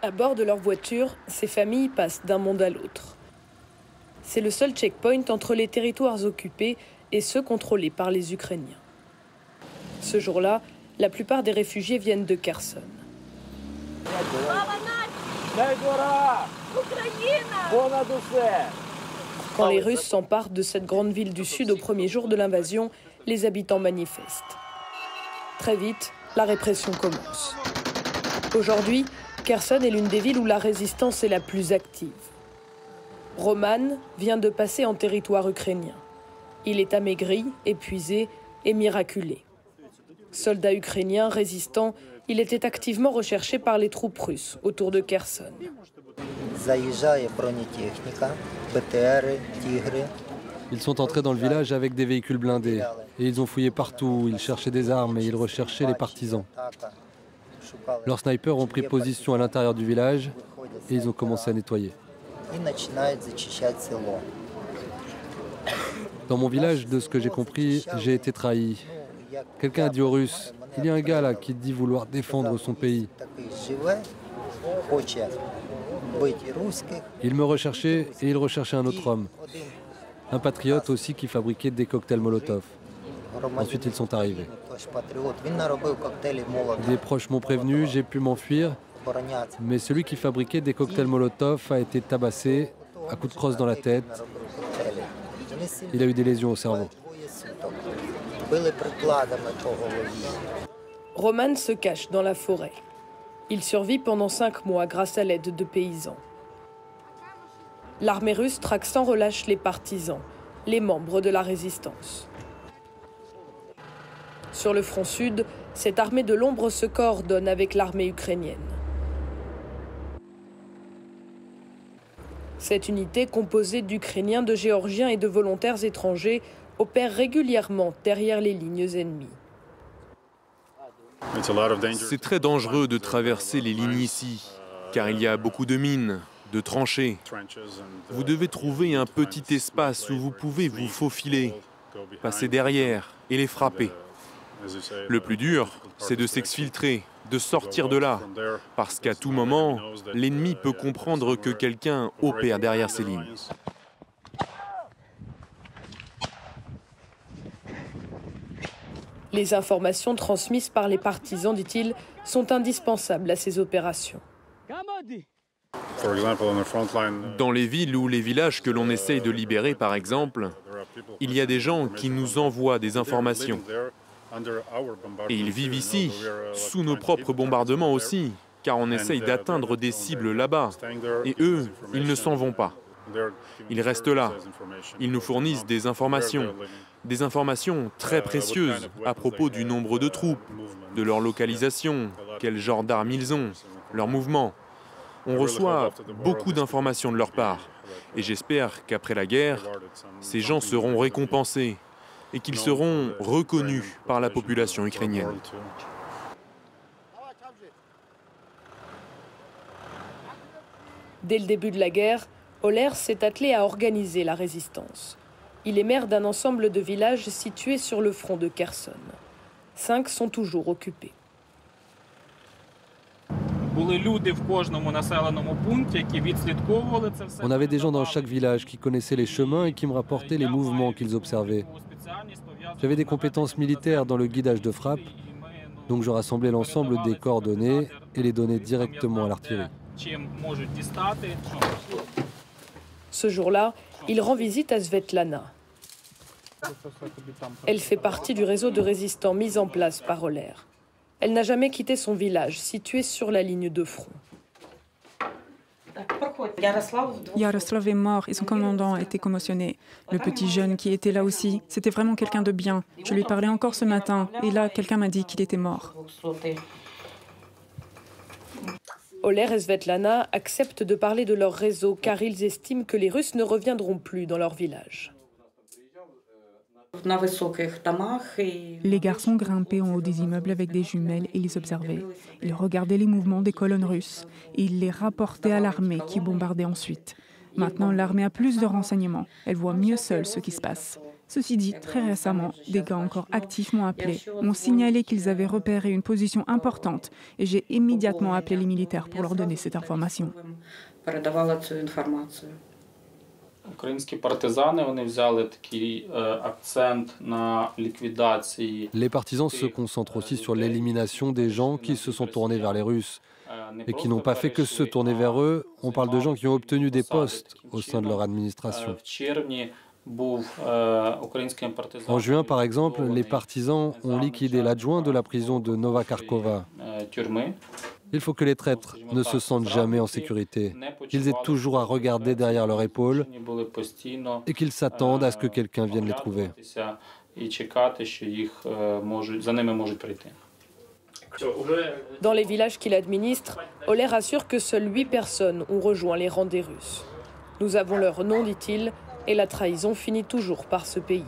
À bord de leur voiture, ces familles passent d'un monde à l'autre. C'est le seul checkpoint entre les territoires occupés et ceux contrôlés par les Ukrainiens. Ce jour-là, la plupart des réfugiés viennent de Kherson. Quand les Russes s'emparent de cette grande ville du Sud au premier jour de l'invasion, les habitants manifestent. Très vite, la répression commence. Aujourd'hui, Kherson est l'une des villes où la résistance est la plus active. Roman vient de passer en territoire ukrainien. Il est amaigri, épuisé et miraculé. Soldat ukrainien résistant, il était activement recherché par les troupes russes autour de Kherson. Ils sont entrés dans le village avec des véhicules blindés et ils ont fouillé partout, ils cherchaient des armes et ils recherchaient les partisans. Leurs snipers ont pris position à l'intérieur du village et ils ont commencé à nettoyer. Dans mon village, de ce que j'ai compris, j'ai été trahi. Quelqu'un a dit aux Russes, il y a un gars là qui dit vouloir défendre son pays. Il me recherchait et il recherchait un autre homme. Un patriote aussi qui fabriquait des cocktails Molotov. Ensuite, ils sont arrivés. Des proches m'ont prévenu, j'ai pu m'enfuir, mais celui qui fabriquait des cocktails Molotov a été tabassé à coups de crosse dans la tête. Il a eu des lésions au cerveau. Roman se cache dans la forêt. Il survit pendant 5 mois grâce à l'aide de paysans. L'armée russe traque sans relâche les partisans, les membres de la résistance. Sur le front sud, cette armée de l'ombre se coordonne avec l'armée ukrainienne. Cette unité, composée d'Ukrainiens, de Géorgiens et de volontaires étrangers, opère régulièrement derrière les lignes ennemies. C'est très dangereux de traverser les lignes ici, car il y a beaucoup de mines, de tranchées. Vous devez trouver un petit espace où vous pouvez vous faufiler, passer derrière et les frapper. Le plus dur, c'est de s'exfiltrer, de sortir de là, parce qu'à tout moment, l'ennemi peut comprendre que quelqu'un opère derrière ces lignes. Les informations transmises par les partisans, dit-il, sont indispensables à ces opérations. Dans les villes ou les villages que l'on essaye de libérer, par exemple, il y a des gens qui nous envoient des informations. Et ils vivent ici, sous nos propres bombardements aussi, car on essaye d'atteindre des cibles là-bas. Et eux, ils ne s'en vont pas. Ils restent là. Ils nous fournissent des informations très précieuses à propos du nombre de troupes, de leur localisation, quel genre d'armes ils ont, leurs mouvements. On reçoit beaucoup d'informations de leur part. Et j'espère qu'après la guerre, ces gens seront récompensés et qu'ils seront reconnus par la population ukrainienne. Dès le début de la guerre, Oler s'est attelé à organiser la résistance. Il est maire d'un ensemble de villages situés sur le front de Kherson. 5 sont toujours occupés. On avait des gens dans chaque village qui connaissaient les chemins et qui me rapportaient les mouvements qu'ils observaient. J'avais des compétences militaires dans le guidage de frappe, donc je rassemblais l'ensemble des coordonnées et les donnais directement à l'artillerie. Ce jour-là, il rend visite à Svetlana. Elle fait partie du réseau de résistants mis en place par Oler. Elle n'a jamais quitté son village, situé sur la ligne de front. Yaroslav est mort et son commandant a été commotionné. Le petit jeune qui était là aussi, c'était vraiment quelqu'un de bien. Je lui parlais encore ce matin et là, quelqu'un m'a dit qu'il était mort. Oler et Svetlana acceptent de parler de leur réseau car ils estiment que les Russes ne reviendront plus dans leur village. Les garçons grimpaient en haut des immeubles avec des jumelles et les observaient. Ils regardaient les mouvements des colonnes russes et ils les rapportaient à l'armée qui bombardait ensuite. Maintenant, l'armée a plus de renseignements. Elle voit mieux seule ce qui se passe. Ceci dit, très récemment, des gars encore actifs m'ont appelé, m'ont signalé qu'ils avaient repéré une position importante et j'ai immédiatement appelé les militaires pour leur donner cette information. Les partisans se concentrent aussi sur l'élimination des gens qui se sont tournés vers les Russes et qui n'ont pas fait que se tourner vers eux. On parle de gens qui ont obtenu des postes au sein de leur administration. En juin, par exemple, les partisans ont liquidé l'adjoint de la prison de Nova Karkova. Il faut que les traîtres ne se sentent jamais en sécurité, qu'ils aient toujours à regarder derrière leur épaule et qu'ils s'attendent à ce que quelqu'un vienne les trouver. Dans les villages qu'il administre, Oler assure que seules 8 personnes ont rejoint les rangs des Russes. Nous avons leur nom, dit-il, et la trahison finit toujours par se payer.